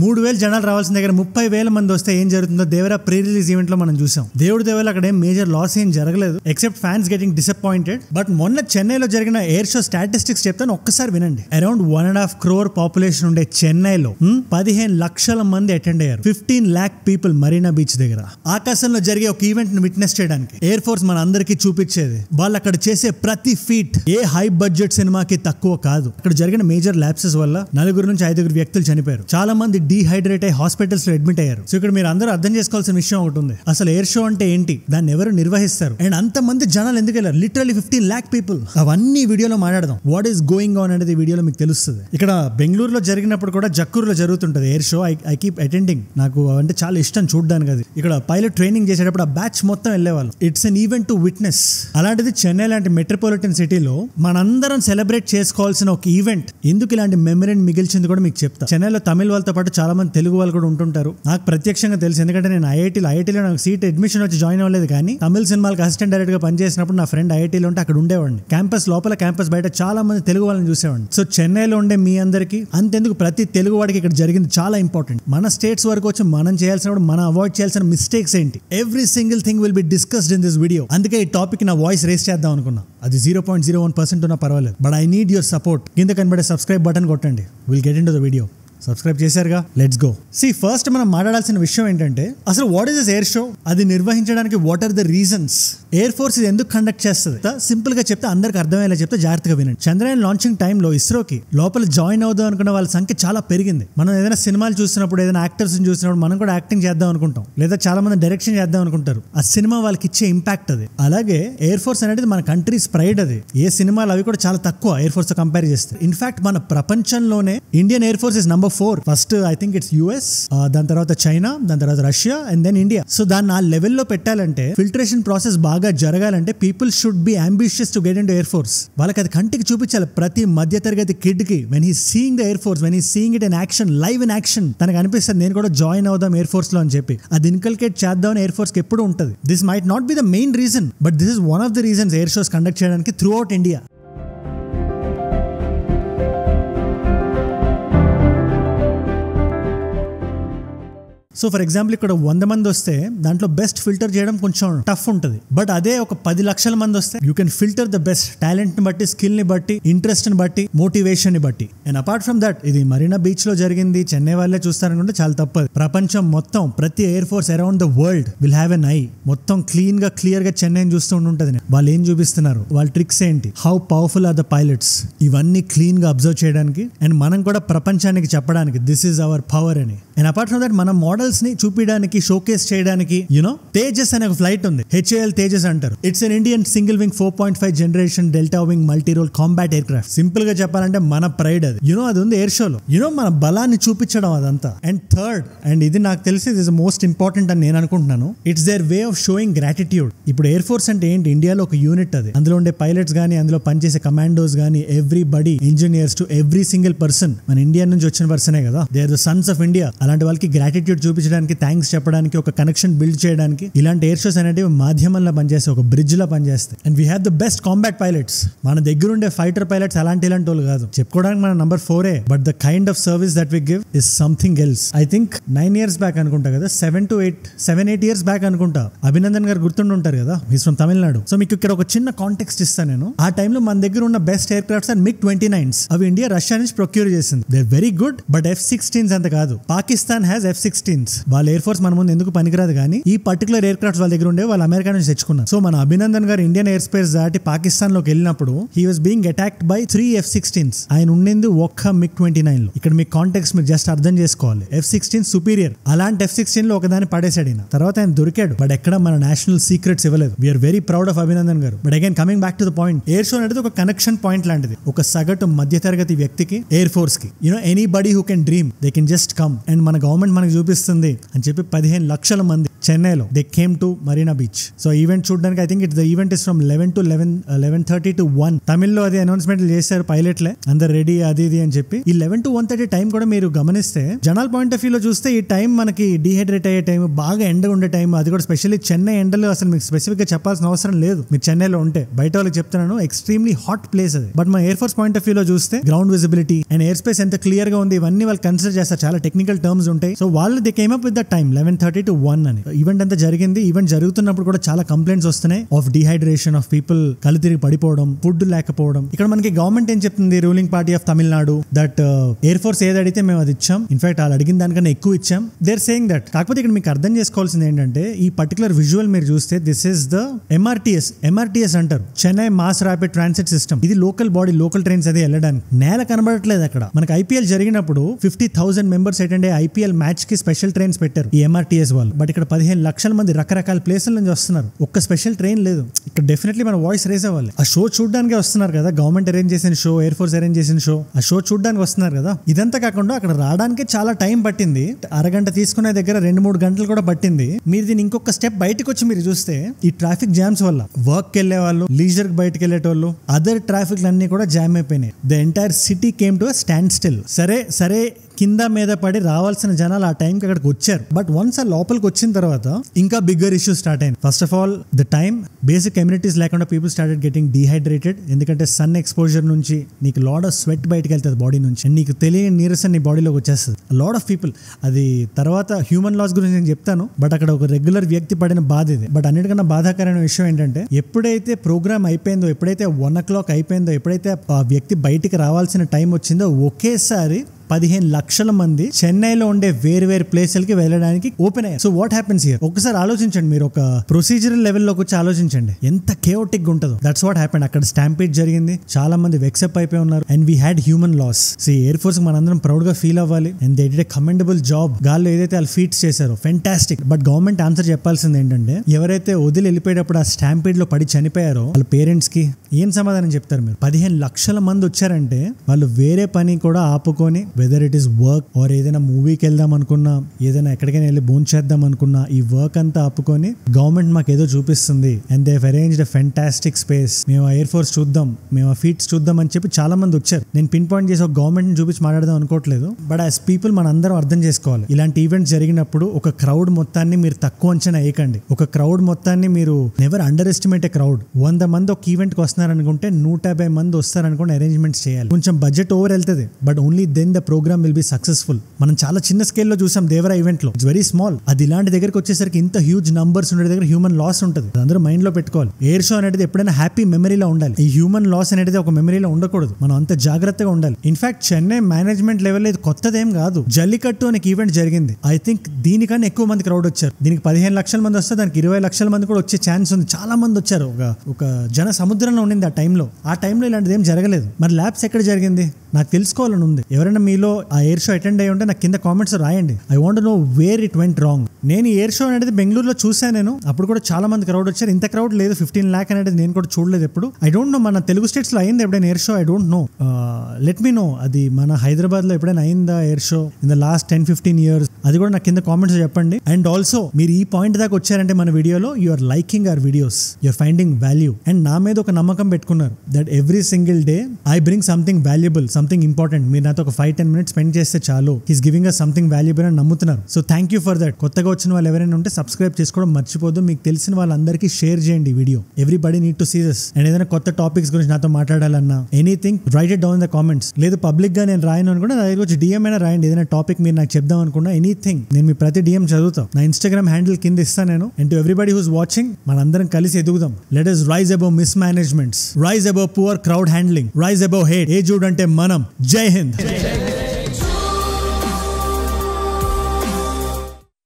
3,000 జనాలు రావాల్సిన దగ్గర 30,000 మంది వస్తే ఏం జరుగుతుందో దేవరా ప్రీ రిలీజ్ ఈవెంట్ లో మనం చూసాం. దేవుడి దేవల అక్కడ ఏం మేజర్ లాస్ ఏం జరగలేదు except fans getting disappointed. But మొన్న చెన్నైలో జరిగిన ఎయిర్ షో స్టాటిస్టిక్స్ చెప్తాను, ఒక్కసారి వినండి. అరౌండ్ 1.5 crore పాపులేషన్ ఉండే చెన్నైలో 15 లక్షల మంది అటెండ్ అయ్యారు. 15 lakh పీపుల్ మరీనా బీచ్ దగ్గర. ఆకాశంలో జరిగే ఒక ఈవెంట్ ని విట్నెస్ చేయడానికి ఎయిర్ ఫోర్స్ మన అందరికీ చూపించేది. వాళ్ళు అక్కడ చేసే ప్రతి ఫీట్ ఏ హై బడ్జెట్ సినిమాకి తక్కువ కాదు. అక్కడ జరిగిన మేజర్ ల్యాప్సెస్ వల్ల 4 నుంచి 5 వ్యక్తులు చనిపోయారు. చాలా మంది డీహైడ్రేట్ అయ్యి హాస్పిటల్స్ లో అడ్మిట్ అయ్యారు. సో ఇక్కడ మీరు అందరూ అర్థం చేసుకోవాల్సిన విషయం ఒకటి ఉంది. అసలు ఎయిర్ షో అంటే ఏంటి, దాన్ని ఎవరు నిర్వహిస్తారు, అండ్ అంత మంది జనాలు ఎందుకు వెళ్ళారు, లిటరలీ 15 lakh పీపుల్. అవన్నీ వీడియోలో మాట్లాడదాం. వాట్ ఈస్ గోయింగ్ ఆన్ అనేది వీడియోలో మీకు తెలుస్తుంది. ఇక్కడ బెంగళూరులో జరిగినప్పుడు కూడా జక్కూరులో జరుగుతుంటది air show. I keep attending. నాకు అంటే చాలా ఇష్టం చూడడానికి. అది ఇక్కడ పైలట్ ట్రైనింగ్ చేసేటప్పుడు ఆ బ్యాచ్ మొత్తం వెళ్ళేవాళ్ళు. It's an event to witness. అలాంటిది చెన్నై లాంటి మెట్రోపాలిటన్ సిటీలో మనందరం సెలబ్రేట్ చేసుకోవాల్సిన ఒక ఈవెంట్ ఎందుకు ఇలాంటి మెమరీని మిగిల్చింది కూడా మీకు చెప్తా. చెన్నైలో తమిళ వాళ్ళతో పాటు చాలా మంది తెలుగు వాళ్ళు కూడా ఉంటుంటారు. నాకు ప్రత్యక్షంగా తెలుసు, ఎందుకంటే నేను ఐఐటీలో నాకు సీట్ అడ్మిషన్ వచ్చి జాయిన్ అవ్వలేదు, కానీ తమిళ సినిమాలకు అసిస్టెంట్ డైరెక్టర్ గా పనిచేసినప్పుడు నా ఫ్రెండ్ ఐఐటీలో ఉంటే అక్కడ ఉండేవాడిని. క్యాంపస్ లోపల క్యాంపస్ బయట చాలా మంది తెలుగు వాళ్ళని చూసేవాడిని. సో చెన్నైలో ఉండే మీ అందరికీ అంతెందుకు ప్రతి తెలుగు వాడికి ఇక్కడ జరిగింది చాలా ఇంపార్టెంట్. మన స్టేట్స్ వరకు వచ్చి మనం చేయాల్సినప్పుడు మనం అవాయిడ్ చేయాల్సిన మిస్టేక్స్ ఏంటి, every single thing will be discussed in this video. అందుకే ఈ టాపిక్ నా వాయిస్ రేస్ చేద్దాం అనుకున్నా. అది 0.01% ఉన్నా పర్వాలేదు, but I need your support. కింద కనబడే సబ్స్క్రైబ్ బటన్ కొట్టండి. Will get in to the video. Subscribe చేశారుగా, లెట్స్ గో. ఫస్ట్ మనం మాట్లాడాల్సిన విషయం ఏంటంటే అసలు what is this air show, అది నిర్వహించడానికి what are the reasons, air force ఇది ఎందుకు కండక్ట్ చేస్తుంది. సింపుల్ గా చెప్తే అందరికి అర్థమయ్యేలా చెప్తే జాగ్రత్తగా వినండి. చంద్రయాన్ లాంచింగ్ టైంలో ఇస్రోకి లోపల జాయిన్ అవుదాం అనుకున్న వాళ్ళ సంఖ్య చాలా పెరిగింది. మనం ఏదైనా సినిమాలు చూసినప్పుడు, ఏదైనా యాక్టర్స్ చూసినప్పుడు మనం కూడా యాక్టింగ్ చేద్దాం అనుకుంటాం, లేదా చాలా మంది డైరెక్షన్ చేద్దాం అనుకుంటారు. ఆ సినిమా వాళ్ళకి ఇచ్చే ఇంపాక్ట్ అది. అలాగే ఎయిర్ ఫోర్స్ అనేది మన కంట్రీస్ ప్రైడ్. అది ఏ సినిమాలు అవి కూడా చాలా తక్కువ ఎయిర్ ఫోర్స్ తో కంపేర్ చేస్తే. ఇన్ఫాక్ట్ మన ప్రపంచంలోనే Indian air force is number 4. First I think it's US, దాని తర్వాత చైనా, దాని తర్వాత రష్యా, అండ్ దెన్ ఇండియా. సో దాన్ని ఆ లెవెల్లో పెట్టాలంటే, ఫిల్టరేషన్ ప్రాసెస్ బాగా జరగాలంటే people should be ambitious to get in to air force. వాళ్ళకి అది కంటికి చూపించాలి. ప్రతి మధ్య తరగతి కిడ్ కి when he seeing the air force, when he seeing it in action, live in action, తనకు అనిపిస్తుంది నేను కూడా జాయిన్ అవుదాం ఎయిర్ ఫోర్స్ లో అని చెప్పి. అది ఇన్కల్కేట్ చేద్దాం ఎయిర్ ఫోర్స్ కి ఎప్పుడు ఉంటుంది. This might not be the main reason, but this is one of the reasons air shows conduct చేయడానికి throughout India. So for example ఇక్కడ 100 మంది వస్తే దాంట్లో బెస్ట్ ఫిల్టర్ చేయడం కొంచెం టఫ్ ఉంటుంది. బట్ అదే ఒక 10 లక్షల మంది వస్తే you can filter the best, talent ని బట్టి, స్కిల్ ని బట్టి, ఇంట్రెస్ట్ ని బట్టి, మోటివేషన్ ని బట్టి. అండ్ అపార్ట్ ఫ్రమ్ దట్, ఇది మరీనా బీచ్ లో జరిగింది, చెన్నై వాళ్ళే చూస్తారనుకుంటే చాలా తప్పదు. ప్రపంచం మొత్తం ప్రతి air force around the world will have N I. మొత్తం క్లీన్ గా క్లియర్ గా చెన్నైని చూస్తూ ఉంటుంది. వాళ్ళు ఏం చూపిస్తున్నారు, వాళ్ళ ట్రిక్స్ ఏంటి, how powerful are the pilots, ఇవన్నీ క్లీన్ గా అబ్జర్వ్ చేయడానికి అండ్ మనం కూడా ప్రపంచానికి చెప్పడానికి దిస్ ఈజ్ అవర్ పవర్ అని. అండ్ అపార్ట్ ఫ్రమ్ దట్ మన మోడల్స్ ని చూపించడానికి, షోకేస్ చేయడానికి, తేజస్ అనే ఒక ఫ్లైట్ ఉంది, HAL తేజస్ అంటారు. It's an Indian single wing 4.5 generation delta wing multi role combat aircraft. Simple గా చెప్పాలంటే మన ప్రైడ్ అది. అది ఉంది ఎయిర్ షోలో. మన బలాన్ని చూపించడం అదంతా. అండ్ థర్డ్, అండ్ ఇది నాకు తెలిసి ఇట్ ఇస్ మోస్ట్ ఇంపార్టెంట్ అని నేను అనుకుంటున్నాను, it's there way of showing gratitude. ఇప్పుడు ఎయిర్ ఫోర్స్ అంటే ఏంటి, ఇండియాలో ఒక యూనిట్ అది. అందులో ఉండే పైలట్స్ గానీ, అందులో పనిచేసే కమాండోస్ గానీ, everybody, engineers to every single person మన ఇండియా నుంచి వచ్చిన పర్సనే కదా. They are the sons of India. అలాంటి వాళ్ళకి గ్రాటిట్యూడ్ చూపించడానికి, థ్యాంక్స్ చెప్పడానికి, ఒక కనెక్షన్ బిల్డ్ చేయడానికి ఇలాంటి ఎయిర్ షోస్ అనేవి మాధ్యమంలో పనిచేస్తే, ఒక బ్రిడ్జ్ లా పనిచేస్తాయి. And we have the best combat pilots. మన దగ్గర ఉండే ఫైటర్ పైలట్స్ అలాంటి వాళ్ళు కాదు. చెప్పుకోవడానికి మన number 4, but the kind of service that we give is something else. I think 9 years back అనుకుంటా కదా, 7-8 years బ్యాక్ అనుకుంటా, అభినందన్ గారు గుర్తుండి ఉంటారు కదా, హీస్ ఫ్రమ్ తమిళనాడు. సో మీకు ఇక్కడ ఒక చిన్న కాంటెక్స్ట్ ఇస్తాను నేను. ఆ టైంలో మన దగ్గర ఉన్న best air crafts and MiG-29s. అవి ఇండియా రష్యా నుంచి ప్రొక్యూర్ చేసింది. They very good, but F-16s అంత కాదు. Pakistan has F-16s. వాళ్ళ ఎయిర్ ఫోర్స్ మన ముందు ఎందుకు పనికిరాదు, కానీ ఈ పర్టికులర్ ఎయిర్ క్రాఫ్ట్స్ వాళ్ళ దగ్గర ఉండే వాళ్ళు అమెరికా నుంచి తెచ్చుకున్నారు. సో మన అభినందన్ గారు ఇండియన్ ఎయిర్ స్పేస్ దాటి పాకిస్తాన్ లోకి వెళ్ళినప్పుడు he was being attacked by 3 F-16s. ఆయన ఉండింది ఒక్క MiG-29 లో. ఇక్కడ మీ కాంటెక్స్ట్ మీరు జస్ట్ అర్థం చేసుకోవాలి. F-16 superior. అలాంటి F-16 లో ఒకదాన్ని పడేసాడు ఈయన. తర్వాత ఆయన దొరికాడు, బట్ ఎక్కడ మన నేషనల్ సీక్రెట్స్ ఇవ్వలేదు. We're very proud of Abhinandan garu. But again coming back to the point, air show అనేది ఒక కనెక్షన్ పాయింట్ లాంటిది. ఒక సగటు మధ్యతరగతి వ్యక్తికి ఎయిర్ ఫోర్స్ కి, anybody who can dream they can just come. And మన గవర్నమెంట్ మనకు చూపిస్తుంది అని చెప్పి 15 లక్షల మంది చెన్నైలో they came to Marina beach. So event చూడడానికి I think the event is from 11:30 to 1. తమిళ్లో అది అనౌన్స్మెంట్ చేశారు పైలట్లే, అందరు రెడీ అది ఇది అని చెప్పి. ఈ 11 to 1:30 టైం కూడా మీరు గమనిస్తే జనాల పాయింట్ ఆఫ్ వ్యూలో చూస్తే ఈ టైం మనకి డీహైడ్రేట్ అయ్యే టైం, బాగా ఎండ ఉండే టైం. అది కూడా స్పెషల్లీ చెన్నై ఎండలు అసలు మీకు స్పెసిఫిక్ గా చెప్పాల్సిన అవసరం లేదు. మీరు చెన్నైలో ఉంటే బయట వాళ్ళకి చెప్తున్నాను, ఎక్స్ట్రీమ్లీ హాట్ ప్లేస్ అది. బట్ మా ఎయిర్ ఫోర్స్ పాయింట్ ఆఫ్ వ్యూలో చూస్తే ground visibility and air space ఎంత క్లియర్ గా ఉంది, ఇవన్నీ వాళ్ళు కన్సిడర్ చేస్తారు. చాలా టెక్నికల్ టర్మ్స్ ఉంటాయి. సో వాళ్ళు they came up with the time 11:30 to 1 అని. ఈవెంట్ అంతా జరిగింది. ఈవెంట్ జరుగుతున్నప్పుడు కూడా చాలా కంప్లైంట్స్ వస్తున్నాయి ఆఫ్ డిహైడ్రేషన్, ఆఫ్ పీపుల్ కళ్ళు తిరిగి పడిపోవడం, ఫుడ్ లేకపోవడం. ఇక్కడ మనకి గవర్నమెంట్ ఏం చెప్తుంది, ruling party of Tamil Nadu, that air force ఏది అడిగితే మేము అది ఇచ్చాం, ఇన్ఫాక్ట్ వాళ్ళు అడిగిన దానికన్నా ఎక్కువ ఇచ్చాం. They're saying that. కాకపోతే ఇక్కడ మీకు అర్థం చేసుకోవాల్సింది ఏంటంటే ఈ పర్టికులర్ విజువల్ మీరు చూస్తే దిస్ ఇస్ ద ఎంఆర్టీఎస్ అంటారు, Chennai mass rapid transit system. ఇది లోకల్ బాడీ, లోకల్ ట్రైన్స్ అది వెళ్ళడానికి. నేల కనబడట్లేదు అక్కడ. మనకి ఐపీఎల్ జరిగినప్పుడు 50,000 మెంబర్స్ అటెండ్ అయ్యే ఐపీఎల్ మ్యాచ్ కి స్పెషల్ ట్రైన్స్ పెట్టారు ఈ ఎంఆర్టీఎస్ వాళ్ళు. బట్ ఇక్కడ 15 లక్షల మంది రకరకాల ప్లేసుల నుంచి వస్తున్నారు, ఒక్క స్పెషల్ ట్రైన్ లేదు. ఇక్కడ డెఫినెట్లీ మన వాయిస్ రేస్ అవ్వాలి. ఆ షో చూడడానికి వస్తున్నారు కదా, గవర్నమెంట్ అరేంజ్ చేసిన షో, ఎయిర్ ఫోర్స్ అరేంజ్ చేసిన షో, ఆ షో చూడడానికి వస్తున్నారు కదా. ఇదంతా కాకుండా అక్కడ రావడానికి చాలా టైం పట్టింది. అరగంట తీసుకునే దగ్గర 2-3 గంటలు కూడా పట్టింది. మీరు దీన్ని ఇంకొక స్టెప్ బయటకు వచ్చి మీరు చూస్తే ఈ ట్రాఫిక్ జామ్స్ వల్ల వర్క్ వెళ్లే వాళ్ళు, లీజర్ కి బయటకు వెళ్లేటోళ్ళు, అదర్ ట్రాఫిక్ అన్ని కూడా జామ్ అయిపోయినాయి. The entire city came to stand still. సరే కింద మీద పడి రావాల్సిన జనాలు ఆ టైంకి అక్కడికి వచ్చారు. బట్ వన్స్ ఆ లోపలికి వచ్చిన తర్వాత ఇంకా బిగ్గర్ ఇష్యూ స్టార్ట్ అయింది. First of all the time basic communities లేకుండా పీపుల్ స్టార్టెడ్ గెటింగ్ డిహైడ్రేటెడ్. ఎందుకంటే సన్ ఎక్స్పోజర్ నుంచి నీకు లాడ్ ఆఫ్ స్వెట్ బయటకు వెళ్తుంది బాడీ నుంచి, అండ్ నీకు తెలియని నీరసం నీ బాడీలోకి వచ్చేస్తుంది. Lot of people. అది తర్వాత హ్యూమన్ లాస్ గురించి నేను చెప్తాను, బట్ అక్కడ ఒక రెగ్యులర్ వ్యక్తి పడిన బాధ ఇది. బట్ అన్నిటికన్నా బాధాకరమైన విషయం ఏంటంటే ఎప్పుడైతే ప్రోగ్రామ్ అయిపోయిందో, ఎప్పుడైతే 1 o'clock అయిపోయిందో, ఎప్పుడైతే ఆ వ్యక్తి బయటికి రావాల్సిన టైం వచ్చిందో, ఒకేసారి 15 లక్షల మంది చెన్నైలో ఉండే వేరు ప్లేసులకి వెళ్ళడానికి ఓపెన్ అయ్యారు. So what happens here? ఒకసారి ఆలోచించండి, మీరు ఒక ప్రొసీజరల్ లెవెల్లోకి వచ్చి ఆలోచించండి ఎంత కేఓటిక్ ఉంటుందో. That's what happened. అక్కడ స్టాంపీడ్ జరిగింది, చాలా మంది వెక్సప్ అయిపోయి ఉన్నారు, and we had human loss. Air force మనందరం ప్రౌడ్ గా ఫీల్ అవ్వాలి, and they did a commendable job. గాల్లో ఏదైతే వాళ్ళు ఫీట్స్ చేశారో ఫెంటాస్టిక్. బట్ గవర్నమెంట్ ఆన్సర్ చెప్పాల్సింది ఏంటంటే ఎవరైతే వదిలి వెళ్ళిపోయేటప్పుడు ఆ స్టాంపీడ్ లో పడి చనిపోయారో వాళ్ళ పేరెంట్స్ కి ఏం సమాధానం చెప్తారు మీరు? 15 లక్షల మంది వచ్చారంటే వాళ్ళు వేరే పని కూడా ఆపుకొని, whether it is work or ఏదైనా మూవీకి వెళ్దాం అనుకున్నా, ఏదైనా ఎక్కడికైనా వెళ్ళి భోజనం చేద్దాం అనుకున్నా, ఈ వర్క్ అంతా ఆపుకొని గవర్నమెంట్ మాకు ఏదో చూపిస్తుంది, and they arranged a fantastic space, మేము ఎయిర్ ఫోర్స్ చూద్దాం, మేము ఆ ఫీట్స్ చూద్దాం అని చెప్పి చాలా మంది వచ్చారు. నేను పిన్ పాయింట్ చేసి ఒక గవర్నమెంట్ ని చూపించి మాట్లాడదాం అనుకోవట్లేదు, బట్ యాజ్ పీపుల్ మన అందరం అర్థం చేసుకోవాలి. ఇలాంటి ఈవెంట్స్ జరిగినప్పుడు ఒక క్రౌడ్ మొత్తాన్ని మీరు తక్కువ అంచనా వేయకండి. ఒక క్రౌడ్ మొత్తాన్ని మీరు never under estimate a crowd. 100 మంది ఒక ఈవెంట్ కి వస్తున్నారనుకుంటే 150 మంది వస్తారనుకుంటే అరేంజ్మెంట్స్ చేయాలి. కొంచెం బడ్జెట్ ఓవర్ వెళ్తుంది, but only then the programme will be successful. మనం చాలా చిన్న స్కేల్లో చూసాం దేవరా ఈవెంట్ లో, ఇట్స్ వెరీ స్మాల్. అది ఇలాంటి దగ్గరికి వచ్చేసరికి ఇంత హ్యూజ్ నంబర్స్ ఉండే దగ్గర హ్యూమన్ లాస్ ఉంటుంది. అందరూ మైండ్ లో పెట్టుకోవాలి. ఎయిర్ షో అనేది ఎప్పుడైనా హ్యాపీ మెమరీలో ఉండాలి. ఈ హ్యూమన్ లాస్ అనేది ఒక మెమరీలో ఉండకూడదు. మనం అంత జాగ్రత్తగా ఉండాలి. ఇన్ఫాక్ట్ చెన్నై మేనేజ్మెంట్ లెవెల్ ఇది కొత్తదేం కాదు. జల్లికట్టు అనే ఈవెంట్ జరిగింది. ఐ థింక్ దీనికన్నా ఎక్కువ మంది క్రౌడ్ వచ్చారు. దీనికి 15 లక్షల మంది వస్తే దానికి 20 లక్షల మంది కూడా వచ్చే ఛాన్స్ ఉంది. చాలా మంది వచ్చారు. ఒక జన సముద్రంలో ఉండింది ఆ టైంలో. ఆ టైంలో ఇలాంటిది ఏం జరగలేదు. మరి ల్యాబ్స్ ఎక్కడ జరిగింది నాకు తెలుసుకోవాలని ఉంది. ఎవరైనా మీలో ఆ ఎయిర్ షో అటెండ్ అయ్యి ఉంటే నాకు కింద కామెంట్స్ రాయండి. I want know where it went wrong. నేను ఈ ఎయిర్ షో అనేది బెంగళూరులో చూసాను. నేను అప్పుడు కూడా చాలా మంది క్రౌడ్ వచ్చారు. ఇంత క్రౌడ్ లేదు. 15 lakh అనేది నేను కూడా చూడలేదు ఎప్పుడు. ఐ డోంట్ నో మన తెలుగు స్టేట్స్ లో అయింది ఎప్పుడైనా air show. I don't know. Let me know. అది మన హైదరాబాద్ లో ఎప్పుడైనా అయిందా air show in the last 10-15 years? అది కూడా నాకు కింద కామెంట్స్ చెప్పండి. అండ్ ఆల్సో మీరు ఈ పాయింట్ దాకా వచ్చారంటే మన వీడియోలో you are liking our videos, you are finding value, and నా మీద ఒక నమ్మకం పెట్టుకున్నారు that every single day I bring something valuable, something important. మీరు నాతో ఒక 5-10 minutes స్పెండ్ చేస్తే చాలు, he's giving us something valuable అని నమ్ముతున్నారు. So thank you for that. కొత్తగా వచ్చిన వాళ్ళు ఎవరైనా ఉంటే సబ్స్క్రైబ్ చేసుకోవడం మర్చిపోదు. మీకు తెలిసిన వాళ్ళందరికీ షేర్ చేయండి video. Everybody need to see this. And ఏదైనా కొత్త టాపిక్స్ గురించి నాతో మాట్లాడాలన్నా anything write it down in the comments. లేదు పబ్లిక్ గా నేను రాయను అనుకున్నా నా దగ్గర వచ్చి డిఎం అయినా రాయండి. ఏదైనా టాపిక్ మీరు నాకు చెప్దాం అనుకున్నా ఎనీథింగ్, నేను మీ ప్రతి డిఎం చదువుతాం. నా ఇన్స్టాగ్రామ్ హ్యాండిల్ కింద ఇస్తాను నేను. And to everybody who's watching, మనందరం కలిసి ఎదుగుదాం. Let us rise above mismanagements, rise above poor crowd handling, rise above hate. ఏ జూడ్ అంటే మనం. జై హింద్.